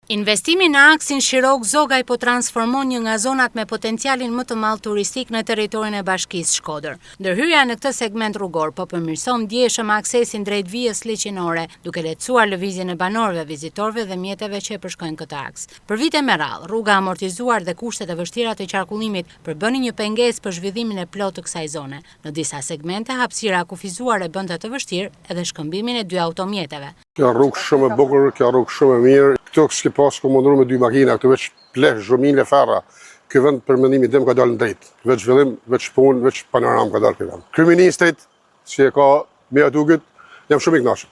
Investimi në aksin Shirok-Zogaj po transformon një nga zonat me potencialin më të madh turistik në territorin e Bashkisë Shkodër. Ndërhyrja në këtë segment rrugor po përmirëson ndjeshëm aksesin drejt vijës liçinore, duke lehtësuar lëvizjen e banorëve, vizitorëve dhe mjeteve që e përshkojnë këtë aks. Për vite me radhë, rruga amortizuar dhe kushtet e vështira të qarkullimit përbënin një pengesë për zhvillimin e plotë të kësaj zone. Në disa segmente, hapësira kufizuar e bënte të vështirë edhe shkëmbimin e 2 automjeteve. Kjo rrugë shumë e bukur, kjo rrugë shumë e mirë. Këto s'ke pas ku mundru me 2 makina, këto veç pleh, zhumin e ferra. Ky vend për mendimi tim ka dalë në drejt. Veç zhvillim, veç punë, veç panoram ka dalë ky vend. Kryeministrit, si e ka me atukët, jam shumë i kënaqur.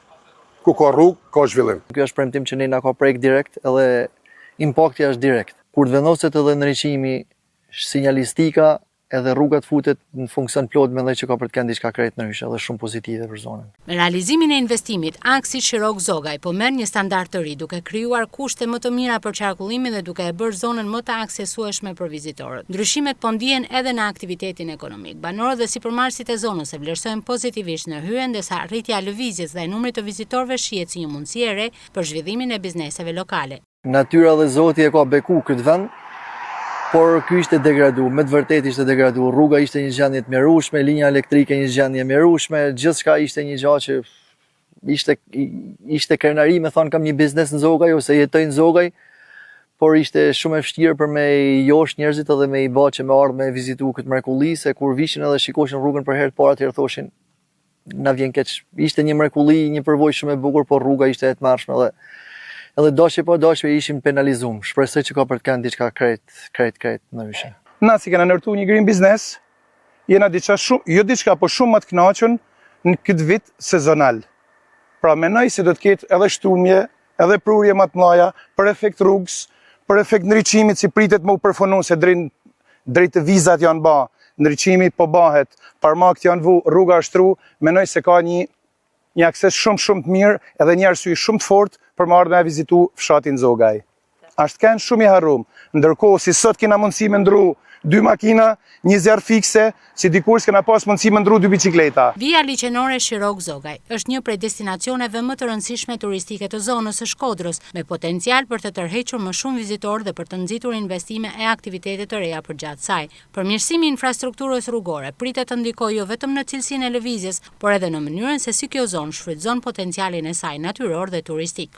Ku ka rrugë, ka zhvillim. Ky është premtim që ne na ka prek direkt edhe impakti është direkt. Kur të vendoset edhe ndriçimi, sinjalistika edhe rrugat futet në funksion plot, mendoj që ka për të kënë diçka krejt ndryshe dhe shumë pozitive për zonën. Me realizimin e investimit, aksi Shirok-Zogaj po merr një standard të ri, duke krijuar kushte më të mira për qarkullimin dhe duke e bërë zonën më të aksesueshme për vizitorët. Ndryshimet po ndihen edhe në aktivitetin ekonomik. Banorët dhe sipërmarrësit e zonës e vlerësojnë pozitivisht në hyrje, ndërsa rritja e lëvizjes dhe e numrit të vizitorëve shihet si një mundësi e re për zhvillimin e bizneseve lokale. Natyra dhe Zoti e ka beku këtë vend, por ky ishte degradu, me të vërtetë ishte degradu. Rruga ishte një gjendje të mjerueshme, linja elektrike një gjendje mjerueshme, gjithçka ishte një gjë që ishte krenari, me thonë kam një biznes në Zogaj ose jetoj në Zogaj, por ishte shumë e vështirë për me josh njerëzit edhe me i bë që me ardhë me vizitu këtë mrekulli, se kur vishin edhe shikoshin rrugën për herë të parë atëherë thoshin na vjen keq. Ishte një mrekulli, një përvojë shumë e bukur, por rruga ishte e tmerrshme edhe doshje po doshje ishim penalizuar. Shpresoj që ka për të kënë diçka krejt ndryshe. Na si kena ndërtu një green business, jena diçka po shumë më të kënaqur në këtë vit sezonal. Pra mendoj se do të ketë edhe shtumje, edhe prurje më të mëdha për efekt rrugës, për efekt ndriçimit si pritet më u përfunu se drejt vizat janë bë, ndriçimi po bëhet, parmakt janë vu, rruga është tru, mendoj se ka një akses shumë të mirë edhe një arsye shumë të fortë për më ardhur me vizitu fshatin Zogaj. Ashtë kënë shumë i harrum, ndërkohë si sot kena mundësi me ndru 2 makina, një zjarr fikse, si dikur s'kena pas mundësi me ndru 2 bicikleta. Vija liçenore Shirok-Zogaj është një prej destinacioneve më të rëndësishme turistike të zonës së Shkodrës, me potencial për të tërhequr më shumë vizitorë dhe për të nxitur investime e aktivitete të reja përgjatë saj. Përmirësimi i infrastrukturës rrugore pritet të ndikojë jo vetëm në cilësinë e lëvizjes, por edhe në mënyrën se si kjo zonë shfrytëzon potencialin e saj natyror dhe turistik.